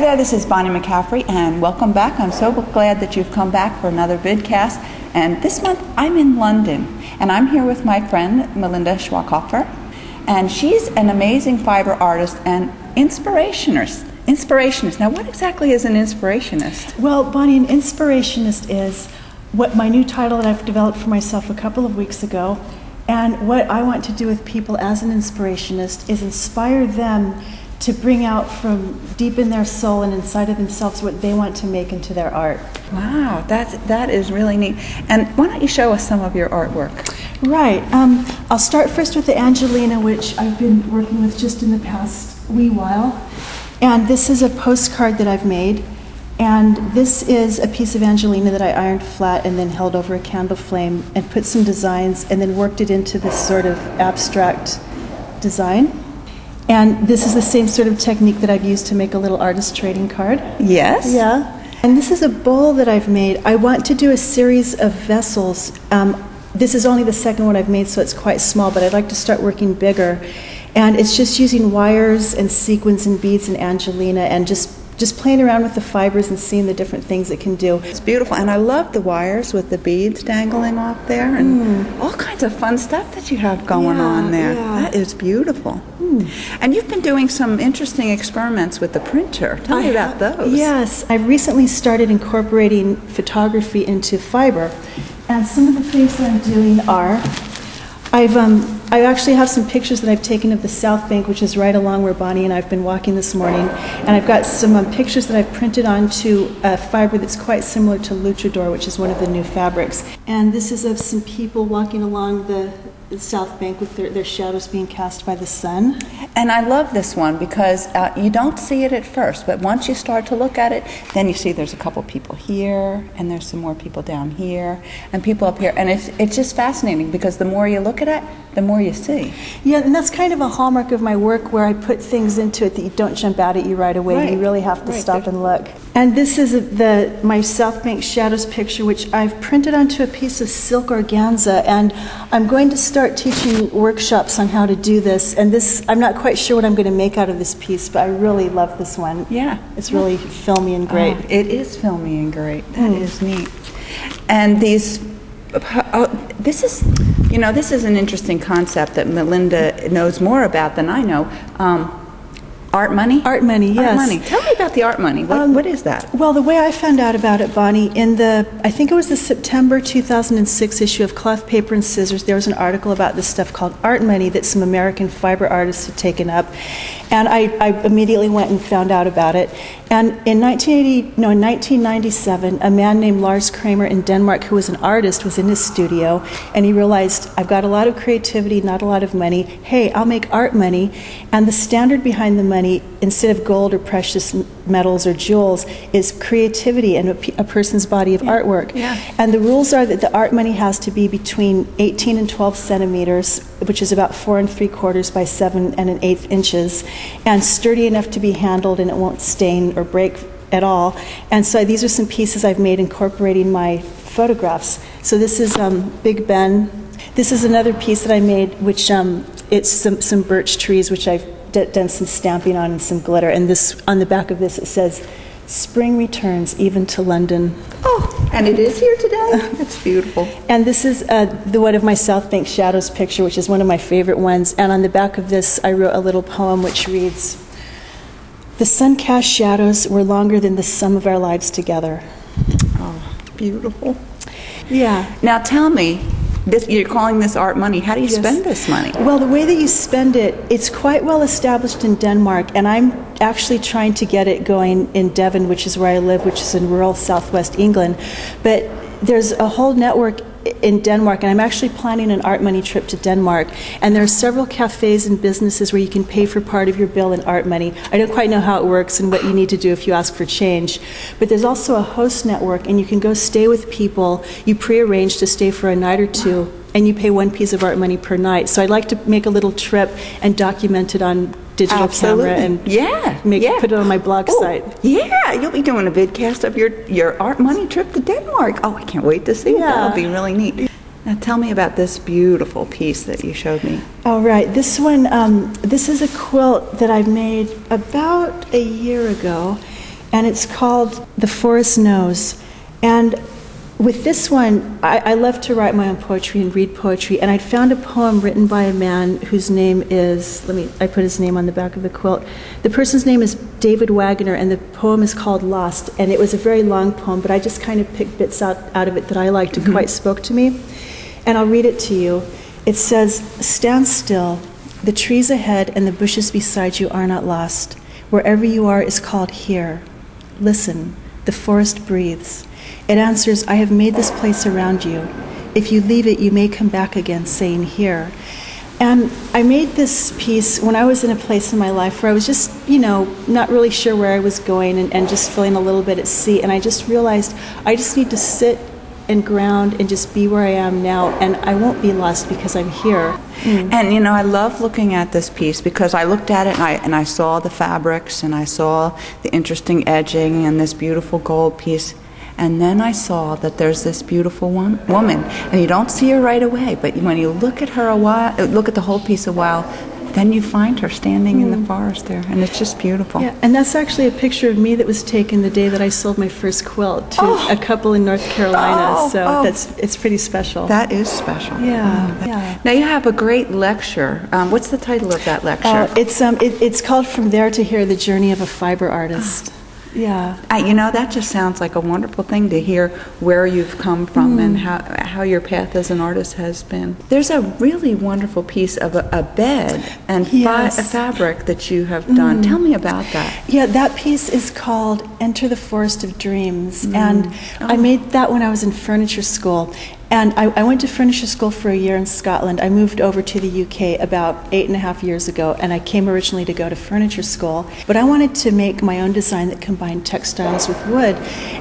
there, this is Bonnie McCaffery, and welcome back. I'm so glad that you've come back for another VidCast. And this month, I'm in London, and I'm here with my friend, Melinda Schwakhofer, and she's an amazing fiber artist and inspirationist. Now, what exactly is an inspirationist? Well, Bonnie, an inspirationist is what my new title that I've developed for myself a couple of weeks ago. And what I want to do with people as an inspirationist is inspire them to bring out from deep in their soul and inside of themselves what they want to make into their art. Wow, that is really neat. And why don't you show us some of your artwork? Right. I'll start first with the Angelina, which I've been working with just in the past wee while. And this is a postcard that I've made. And this is a piece of Angelina that I ironed flat and then held over a candle flame and put some designs and then worked it into this sort of abstract design. And this is the same sort of technique that I've used to make a little artist trading card. Yes. Yeah. And this is a bowl that I've made. I want to do a series of vessels. This is only the second one I've made, so it's quite small, but I'd like to start working bigger. And it's just using wires and sequins and beads and Angelina and just playing around with the fibers and seeing the different things it can do. It's beautiful, and I love the wires with the beads dangling off there and all kinds of fun stuff that you have going on there. Yeah. That is beautiful. And you've been doing some interesting experiments with the printer. Tell me about those. Yes, I recently started incorporating photography into fiber, and some of the things that I'm doing are I actually have some pictures that I've taken of the South Bank, which is right along where Bonnie and I have been walking this morning. And I've got some pictures that I've printed onto a fiber that's quite similar to Luchador, which is one of the new fabrics. And this is of some people walking along the South Bank with their shadows being cast by the sun. And I love this one because you don't see it at first, but once you start to look at it, then you see there's a couple people here, and there's some more people down here, and people up here. And it's just fascinating because the more you look at it, the more you see. Yeah, and that's kind of a hallmark of my work where I put things into it that you don't jump out at you right away. Right. You really have to stop and look. And this is my South Bank Shadows picture, which I've printed onto a piece of silk organza, and I'm going to start teaching workshops on how to do this. And this, I'm not quite sure what I'm going to make out of this piece, but I really love this one. Yeah. It's really filmy and great. It is filmy and great. That is neat. And these, this is an interesting concept that Melinda knows more about than I know. Art money? Art money, yes. Art money. Tell me about the art money. What is that? Well, the way I found out about it, Bonnie, I think it was the September 2006 issue of Cloth, Paper, and Scissors, there was an article about this stuff called art money that some American fiber artists had taken up. And I immediately went and found out about it. And in 1997, a man named Lars Kramer in Denmark, who was an artist, was in his studio, and he realized, I've got a lot of creativity, not a lot of money. Hey, I'll make art money. And the standard behind the money, instead of gold or precious metals or jewels, is creativity and a person's body of artwork. Yeah. And the rules are that the art money has to be between 18 and 12 centimeters, which is about 4 3/4 by 7 1/8 inches, and sturdy enough to be handled, and it won't stain or break at all. And so these are some pieces I've made incorporating my photographs. So this is Big Ben. This is another piece that I made, which it's some birch trees, which I've done some stamping on and some glitter. And this, on the back of this, it says, "Spring returns even to London." Oh, and it is here today? That's beautiful. And this is the one of my South Bank Shadows picture, which is one of my favorite ones. And on the back of this, I wrote a little poem which reads, "The sun-cast shadows were longer than the sum of our lives together." Oh, beautiful. Yeah. Now tell me, you're calling this art money. How do you spend this money? Well, the way that you spend it, it's quite well established in Denmark, and I'm actually trying to get it going in Devon, which is where I live, which is in rural southwest England. But there's a whole network in Denmark, and I'm actually planning an art money trip to Denmark. And there are several cafes and businesses where you can pay for part of your bill in art money. I don't quite know how it works and what you need to do if you ask for change. But there's also a host network, and you can go stay with people. You pre-arrange to stay for a night or two, and you pay one piece of art money per night. So I'd like to make a little trip and document it on digital camera and put it on my blog site. Yeah, you'll be doing a vidcast of your art money trip to Denmark. Oh, I can't wait to see it. That'll be really neat. Now tell me about this beautiful piece that you showed me. All right, this one, this is a quilt that I made about a year ago. and it's called The Forest Knows. And with this one, I love to write my own poetry and read poetry, and I'd found a poem written by a man whose name is, I put his name on the back of the quilt. The person's name is David Wagner, and the poem is called Lost, and it was a very long poem, but I just kind of picked bits out of it that I liked and quite spoke to me. And I'll read it to you. It says, "Stand still. The trees ahead and the bushes beside you are not lost. Wherever you are is called here. Listen, the forest breathes. It answers, I have made this place around you. If you leave it, you may come back again, saying here." And I made this piece when I was in a place in my life where I was just, not really sure where I was going and just feeling a little bit at sea. And I just realized I just need to sit and ground and just be where I am now, and I won't be lost because I'm here. And I love looking at this piece because I looked at it and I saw the fabrics and I saw the interesting edging and this beautiful gold piece. And then I saw that there's this beautiful woman, and you don't see her right away, but when you look at her look at the whole piece a while, then you find her standing in the forest there, and it's just beautiful. Yeah, and that's actually a picture of me that was taken the day that I sold my first quilt to a couple in North Carolina. It's pretty special. That is special. Yeah. Now you have a great lecture. What's the title of that lecture? It's called From There to Here: The Journey of a Fiber Artist. Yeah. That just sounds like a wonderful thing to hear where you've come from and how your path as an artist has been. There's a really wonderful piece of a bed and a fabric that you have done. Tell me about that. Yeah, that piece is called Enter the Forest of Dreams. And I made that when I was in furniture school. And I went to furniture school for a year in Scotland. I moved over to the UK about 8.5 years ago, and I came originally to go to furniture school. But I wanted to make my own design that combined textiles with wood.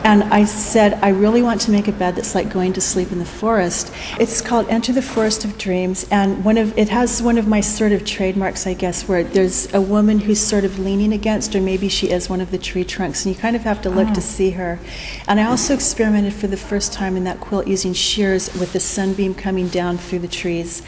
And I said, I really want to make a bed that's like going to sleep in the forest. It's called Enter the Forest of Dreams, and it has one of my sort of trademarks, I guess, where there's a woman who's sort of leaning against, or maybe she is one of the tree trunks, and you kind of have to look to see her. And I also experimented for the first time in that quilt using shears with the sunbeam coming down through the trees.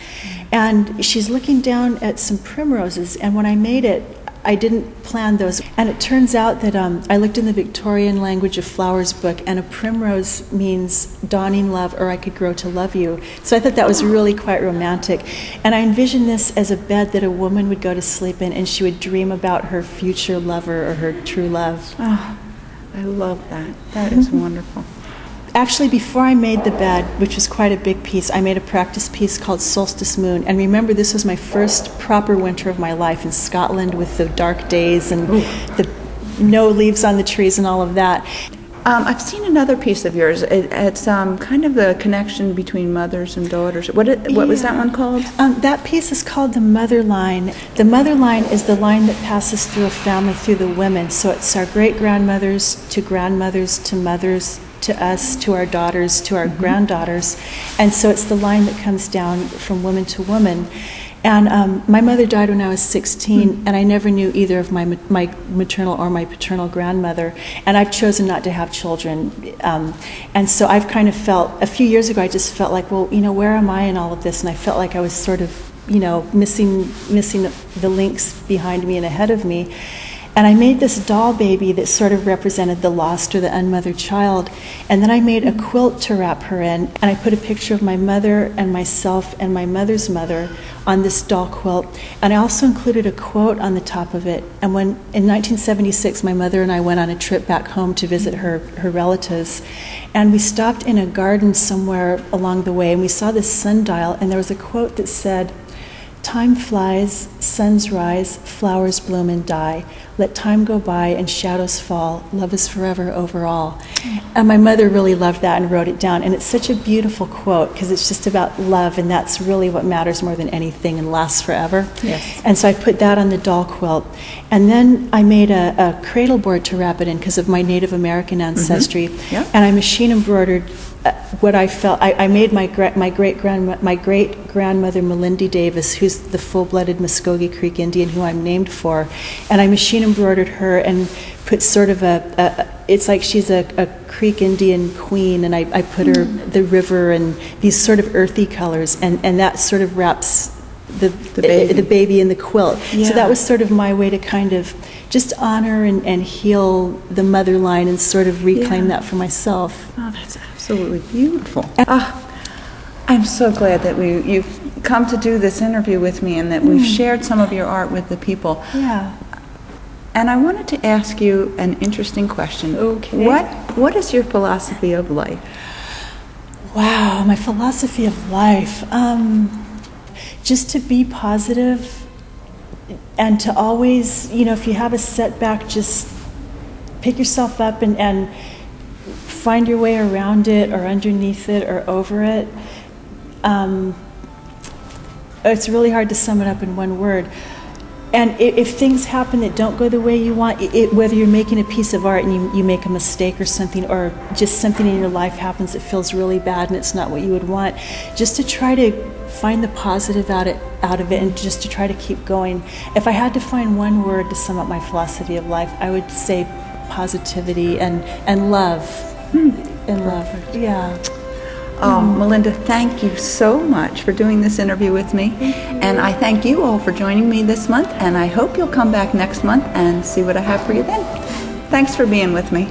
And she's looking down at some primroses, and when I made it, I didn't plan those. And it turns out that I looked in the Victorian Language of Flowers book, and a primrose means dawning love, or I could grow to love you. So I thought that was really quite romantic. And I envisioned this as a bed that a woman would go to sleep in, and she would dream about her future lover or her true love. Oh, I love that. That is wonderful. Actually, before I made the bed, which was quite a big piece, I made a practice piece called Solstice Moon. And remember, this was my first proper winter of my life in Scotland with the dark days and the no leaves on the trees and all of that. I've seen another piece of yours. It's kind of the connection between mothers and daughters. What was that one called? That piece is called the mother line. The mother line is the line that passes through a family through the women. So it's our great-grandmothers to grandmothers to mothers to us, to our daughters, to our granddaughters. And so it's the line that comes down from woman to woman. And my mother died when I was 16, and I never knew either of my maternal or my paternal grandmother, and I've chosen not to have children. And so I've kind of felt, a few years ago, I just felt like, well, where am I in all of this? And I felt like I was sort of, missing the links behind me and ahead of me. And I made this doll baby that sort of represented the lost or the unmothered child. And then I made a quilt to wrap her in. And I put a picture of my mother and myself and my mother's mother on this doll quilt. And I also included a quote on the top of it. And when, in 1976, my mother and I went on a trip back home to visit her relatives. And we stopped in a garden somewhere along the way, and we saw this sundial, and there was a quote that said, "Time flies, suns rise, flowers bloom and die. Let time go by and shadows fall. Love is forever over all." And my mother really loved that and wrote it down. And it's such a beautiful quote because it's just about love, and that's really what matters more than anything and lasts forever. Yes. And so I put that on the doll quilt. And then I made a cradle board to wrap it in because of my Native American ancestry. Yep. And I machine embroidered what I felt. I made my great grandmother Melinda Davis, who's the full-blooded Muskogee Creek Indian who I'm named for, and I machine embroidered her and put sort of it's like she's a Creek Indian queen, and I put her the river and these sort of earthy colors, and that sort of wraps the baby in the quilt. Yeah. So that was sort of my way to kind of just honor and heal the mother line and sort of reclaim that for myself. Oh, that's absolutely beautiful. I'm so glad that you've come to do this interview with me and that we've shared some of your art with the people. Yeah. And I wanted to ask you an interesting question. Okay. What is your philosophy of life? Wow, my philosophy of life. Just to be positive and to always, if you have a setback, just pick yourself up and find your way around it or underneath it or over it. It's really hard to sum it up in one word. And if things happen that don't go the way you want, whether you're making a piece of art and you make a mistake or something, or just something in your life happens that feels really bad and it's not what you would want, just to try to find the positive out of it and just to try to keep going. If I had to find one word to sum up my philosophy of life, I would say positivity and love. And love. Yeah. Oh, Melinda, thank you so much for doing this interview with me. And I thank you all for joining me this month, and I hope you'll come back next month and see what I have for you then. Thanks for being with me.